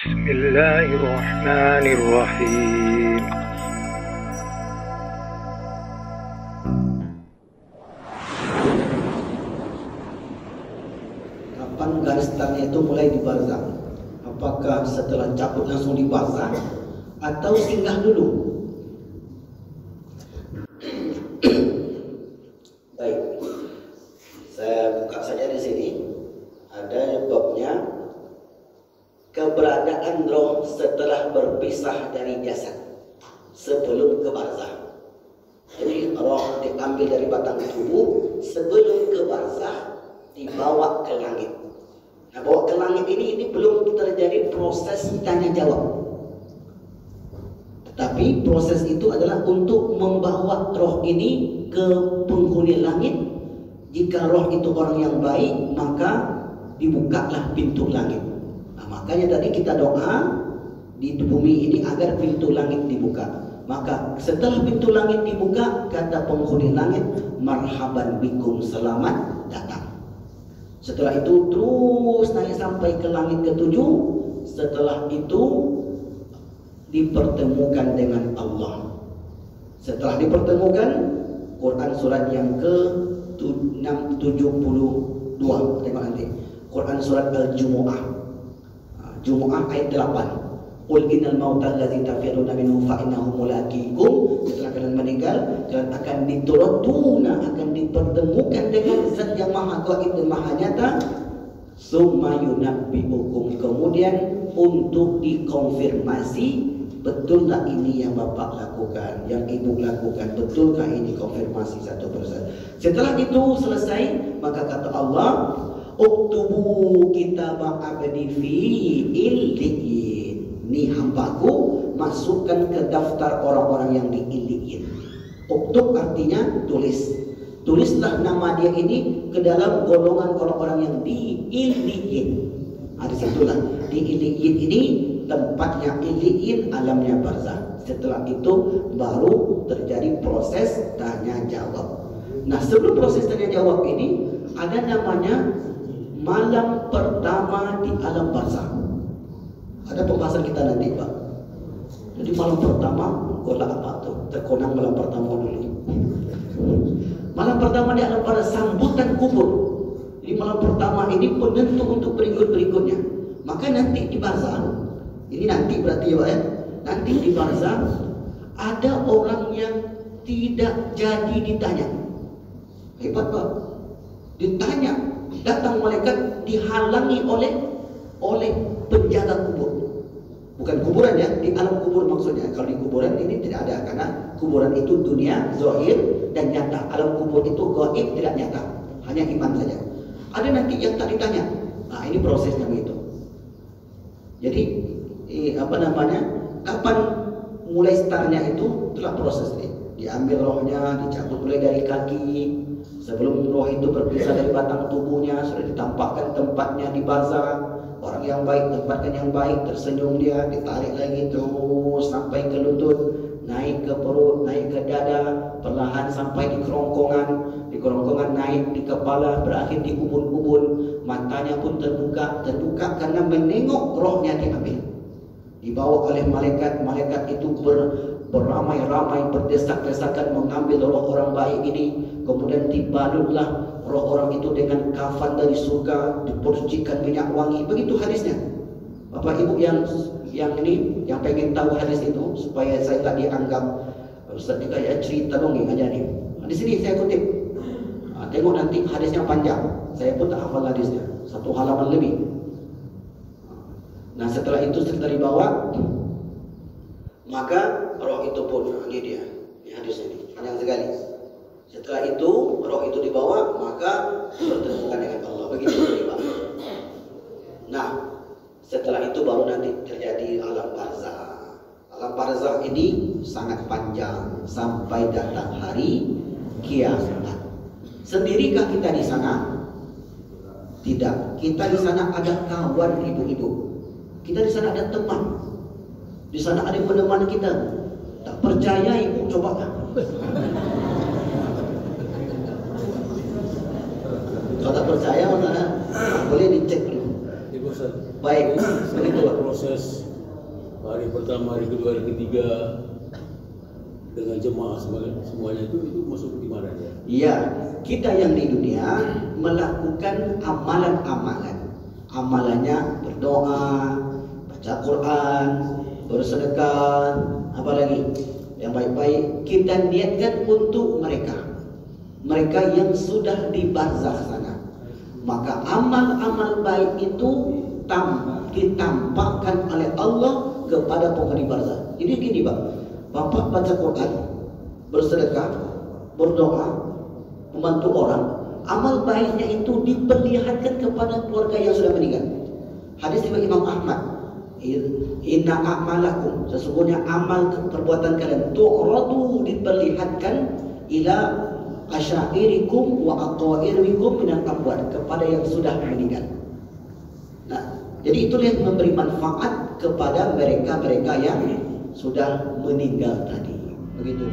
Bismillahirrahmanirrahim. Kapan garis startnya itu mulai di barzakh? Apakah setelah cabut langsung di barzakh atau singgah dulu? Baik, saya buka saja di sini. Ada babnya keberadaan roh setelah berpisah dari jasad sebelum ke barzakh. Jadi roh diambil dari batang tubuh sebelum ke barzakh, dibawa ke langit. Nah, bawa ke langit ini belum terjadi proses tanya jawab. Tetapi proses itu adalah untuk membawa roh ini ke penghuni langit. Jika roh itu orang yang baik, maka dibukalah pintu langit. Nah, makanya tadi kita doa di bumi ini agar pintu langit dibuka. Maka setelah pintu langit dibuka, kata penghuni langit, marhaban bikum, selamat datang. Setelah itu terus naik sampai ke langit ketujuh. Setelah itu dipertemukan dengan Allah. Setelah dipertemukan, Quran surat yang ke-672, tengok nanti. Quran surat Al-Jumu'ah, Jumu'ah ayat 8. Qul innal mauta allazi tafiruna minhu fa innahu mulaqikum. Setelah kalian meninggal, kalian akan dituratuna, akan dipertemukan dengan Zat yang Maha Gaib dan Maha Nyata. Summa yunabbi'ukum, kemudian untuk dikonfirmasi, betulkah ini yang Bapak lakukan, yang Ibu lakukan, betulkah ini, konfirmasi satu persatu. Setelah itu selesai, maka kata Allah, uktubu kitab abdi fi illiyin. Ini hambaku, masukkan ke daftar orang-orang yang di illiyin. Uktub artinya tulis. Tulislah nama dia ini ke dalam golongan orang-orang yang di illiyin. Di situlah di illiyin ini tempatnya illiyin, alamnya barzakh. Setelah itu baru terjadi proses tanya jawab. Nah, sebelum proses tanya jawab ini ada namanya malam pertama di alam barzakh. Ada pembahasan kita nanti, Pak. Jadi malam pertama, golak apa tuh? Terkonang malam pertama dulu. Malam pertama di alam barzakh, sambutan kubur. Jadi malam pertama ini penentu untuk berikut-berikutnya. Maka nanti di barzakh, ini nanti berarti ya Pak ya, nanti di barzakh ada orang yang tidak jadi ditanya. Hebat Pak. Ditanya, datang malaikat dihalangi oleh penjaga kubur. Bukan kuburan ya, di alam kubur maksudnya. Kalau di kuburan ini tidak ada, karena kuburan itu dunia zahir dan nyata. Alam kubur itu gaib, tidak nyata, hanya iman saja. Ada nanti yang tak ditanya. Nah, ini prosesnya begitu. Jadi kapan mulai startnya itu telah proses ini. Diambil rohnya, dicabut mulai dari kaki. Sebelum roh itu berpisah dari batang tubuhnya, sudah ditampakkan tempatnya di barzakh. Orang yang baik tempatkan yang baik, tersenyum dia, ditarik lagi terus sampai ke lutut, naik ke perut, naik ke dada, perlahan sampai di kerongkongan naik di kepala, berakhir di ubun-ubun. Matanya pun terbuka karena menengok rohnya diambil. Dibawa oleh malaikat itu beramai-ramai, berdesak-desakan mengambil roh orang baik ini. Kemudian dibalutlah roh orang itu dengan kafan dari surga, dipercikan minyak wangi. Begitu hadisnya. Bapak Ibu yang pengen tahu hadis itu supaya saya tak dianggap Ustaz juga ya cerita dongeng aja nih. Di sini saya kutip. Tengok nanti hadisnya panjang. Saya pun tak hafal hadisnya, 1 halaman lebih. Nah, setelah itu setelah dibawa, maka roh itu pun, ini dia, ini hadisnya ini panjang sekali. Setelah itu roh itu dibawa, maka bertemukan dengan Allah. Begitu Pak. Nah, setelah itu baru nanti terjadi alam barzakh. Alam barzakh ini sangat panjang sampai datang hari kiamat. Sendirikah kita di sana? Tidak. Kita di sana ada kawan ibu-ibu. Kita di sana ada teman. Di sana ada yang menemani kita. Tak percaya ibu, coba kan? Kalau tak percaya, boleh dicek dulu. Baik, begitu Pak. Proses hari pertama, hari kedua, hari ketiga dengan jemaah semuanya itu masuk di mana ya? Iya, kita yang di dunia melakukan amalan-amalan. Amalannya berdoa, baca Quran, bersedekah, apalagi yang baik-baik kita niatkan untuk mereka yang sudah di barzakh sana. Maka amal-amal baik itu ditampakkan oleh Allah kepada penghuni barzakh. Jadi gini Pak, Bapak baca Quran, bersedekah, berdoa, membantu orang, amal baiknya itu diperlihatkan kepada keluarga yang sudah meninggal. Hadis riwayat Imam Ahmad, inna a'malakum, sesungguhnya amal perbuatan kalian tu'radu, diperlihatkan ila asyairikum wa aqwairikum minal amwat, kepada yang sudah meninggal. Nah, jadi itulah yang memberi manfaat kepada mereka-mereka yang sudah meninggal tadi. Begitu.